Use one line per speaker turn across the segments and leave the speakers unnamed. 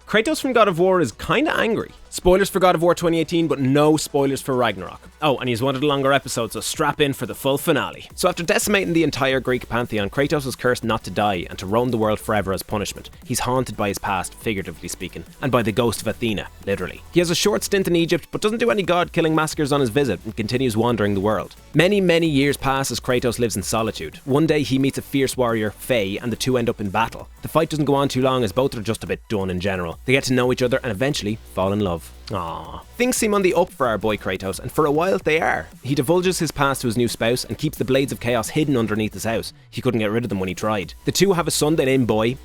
Kratos from God of War is kinda angry. Spoilers for God of War 2018, but no spoilers for Ragnarok. Oh, and he's wanted a longer episode, so strap in for the full finale. So after decimating the entire Greek pantheon, Kratos is cursed not to die and to roam the world forever as punishment. He's haunted by his past, figuratively speaking, and by the ghost of Athena, literally. He has a short stint in Egypt, but doesn't do any god-killing massacres on his visit and continues wandering the world. Many, many years pass as Kratos lives in solitude. One day he meets a fierce warrior, Faye, and the two end up in battle. The fight doesn't go on too long as both are just a bit done in general. They get to know each other and eventually fall in love. Aww. Things seem on the up for our boy Kratos, and for a while they are. He divulges his past to his new spouse and keeps the Blades of Chaos hidden underneath his house. He couldn't get rid of them when he tried. The two have a son they name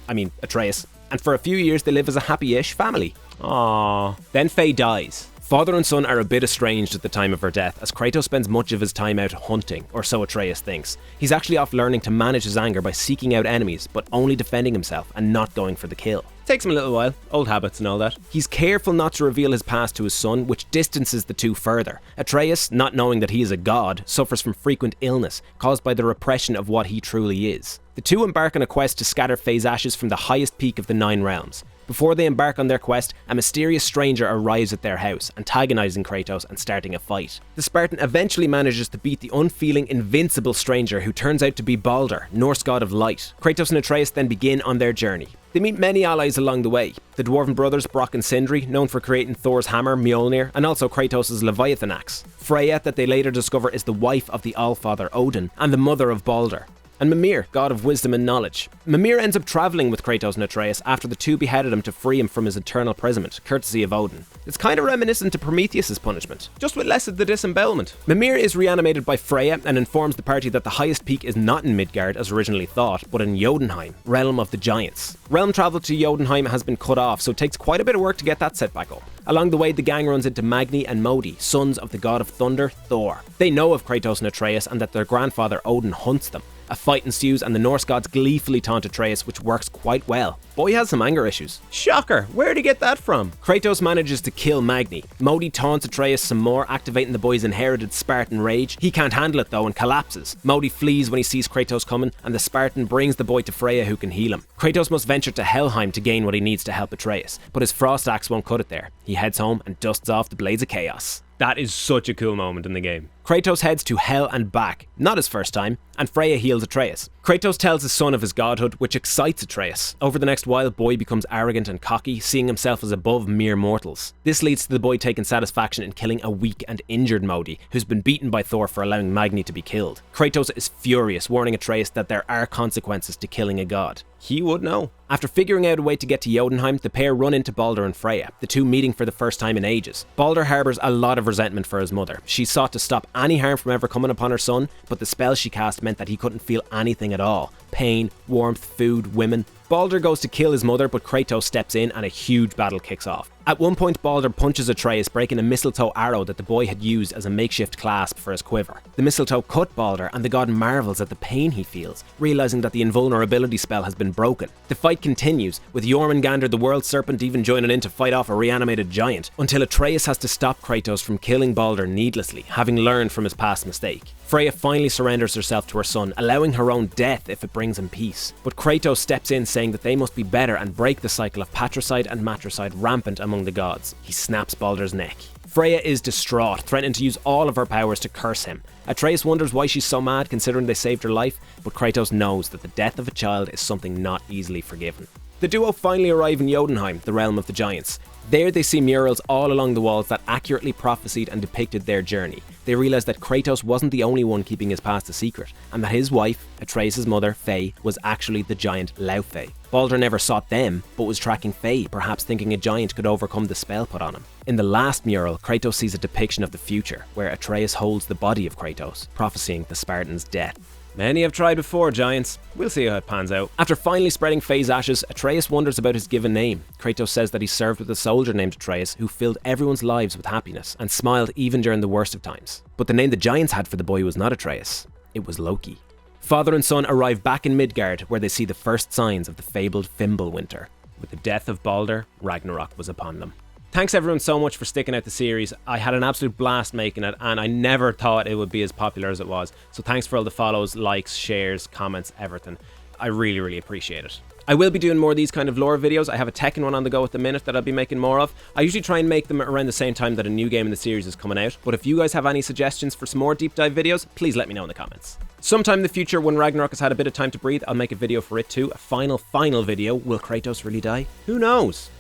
Atreus, and for a few years they live as a happy-ish family. Aww. Then Faye dies. Father and son are a bit estranged at the time of her death, as Kratos spends much of his time out hunting, or so Atreus thinks. He's actually off learning to manage his anger by seeking out enemies, but only defending himself and not going for the kill. Takes him a little while, old habits and all that. He's careful not to reveal his past to his son, which distances the two further. Atreus, not knowing that he is a god, suffers from frequent illness, caused by the repression of what he truly is. The two embark on a quest to scatter Faye's ashes from the highest peak of the 9 realms. Before they embark on their quest, a mysterious stranger arrives at their house, antagonizing Kratos and starting a fight. The Spartan eventually manages to beat the unfeeling, invincible stranger who turns out to be Balder, Norse god of light. Kratos and Atreus then begin on their journey. They meet many allies along the way. The Dwarven brothers Brock and Sindri, known for creating Thor's hammer, Mjolnir, and also Kratos' Leviathan axe. Freya, that they later discover is the wife of the Allfather Odin, and the mother of Balder. And Mimir, god of wisdom and knowledge. Mimir ends up travelling with Kratos and Atreus after the two beheaded him to free him from his eternal imprisonment, courtesy of Odin. It's kind of reminiscent to Prometheus' punishment, just with less of the disembowelment. Mimir is reanimated by Freya and informs the party that the highest peak is not in Midgard as originally thought, but in Jotunheim, realm of the giants. Realm travel to Jotunheim has been cut off, so it takes quite a bit of work to get that set back up. Along the way, the gang runs into Magni and Modi, sons of the god of thunder, Thor. They know of Kratos and Atreus and that their grandfather Odin hunts them. A fight ensues and the Norse gods gleefully taunt Atreus, which works quite well. Boy has some anger issues. Shocker, where'd he get that from? Kratos manages to kill Magni. Modi taunts Atreus some more, activating the boy's inherited Spartan rage. He can't handle it though and collapses. Modi flees when he sees Kratos coming, and the Spartan brings the boy to Freya who can heal him. Kratos must venture to Helheim to gain what he needs to help Atreus, but his frost axe won't cut it there. He heads home and dusts off the Blades of Chaos. That is such a cool moment in the game. Kratos heads to Hell and back, not his first time, and Freya heals Atreus. Kratos tells his son of his godhood, which excites Atreus. Over the next while, boy becomes arrogant and cocky, seeing himself as above mere mortals. This leads to the boy taking satisfaction in killing a weak and injured Modi, who's been beaten by Thor for allowing Magni to be killed. Kratos is furious, warning Atreus that there are consequences to killing a god. He would know. After figuring out a way to get to Jotunheim, the pair run into Balder and Freya, the two meeting for the first time in ages. Balder harbours a lot of resentment for his mother. She sought to stop any harm from ever coming upon her son, but the spell she cast meant that he couldn't feel anything at all. Pain, warmth, food, women. Balder goes to kill his mother, but Kratos steps in and a huge battle kicks off. At one point, Balder punches Atreus, breaking a mistletoe arrow that the boy had used as a makeshift clasp for his quiver. The mistletoe cut Balder, and the god marvels at the pain he feels, realising that the invulnerability spell has been broken. The fight continues, with Jormungandr the World Serpent even joining in to fight off a reanimated giant, until Atreus has to stop Kratos from killing Balder needlessly, having learned from his past mistake. Freya finally surrenders herself to her son, allowing her own death if it brings him peace. But Kratos steps in, saying that they must be better and break the cycle of patricide and matricide rampant among the gods. He snaps Balder's neck. Freya is distraught, threatening to use all of her powers to curse him. Atreus wonders why she's so mad considering they saved her life, but Kratos knows that the death of a child is something not easily forgiven. The duo finally arrive in Jotunheim, the realm of the giants. There they see murals all along the walls that accurately prophesied and depicted their journey. They realise that Kratos wasn't the only one keeping his past a secret, and that his wife, Atreus' mother, Faye, was actually the giant Laufey. Balder never sought them, but was tracking Faye, perhaps thinking a giant could overcome the spell put on him. In the last mural, Kratos sees a depiction of the future, where Atreus holds the body of Kratos, prophesying the Spartans' death. Many have tried before, giants. We'll see how it pans out. After finally spreading Faye's ashes, Atreus wonders about his given name. Kratos says that he served with a soldier named Atreus who filled everyone's lives with happiness and smiled even during the worst of times. But the name the giants had for the boy was not Atreus, it was Loki. Father and son arrive back in Midgard, where they see the first signs of the fabled Fimbulwinter. With the death of Balder, Ragnarok was upon them. Thanks everyone so much for sticking out the series. I had an absolute blast making it, and I never thought it would be as popular as it was. So thanks for all the follows, likes, shares, comments, everything. I really, really appreciate it. I will be doing more of these kind of lore videos. I have a Tekken one on the go at the minute that I'll be making more of. I usually try and make them around the same time that a new game in the series is coming out, but if you guys have any suggestions for some more deep dive videos, please let me know in the comments. Sometime in the future, when Ragnarok has had a bit of time to breathe, I'll make a video for it too. A final video. Will Kratos really die? Who knows?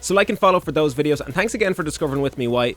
So like and follow for those videos, and thanks again for discovering with me why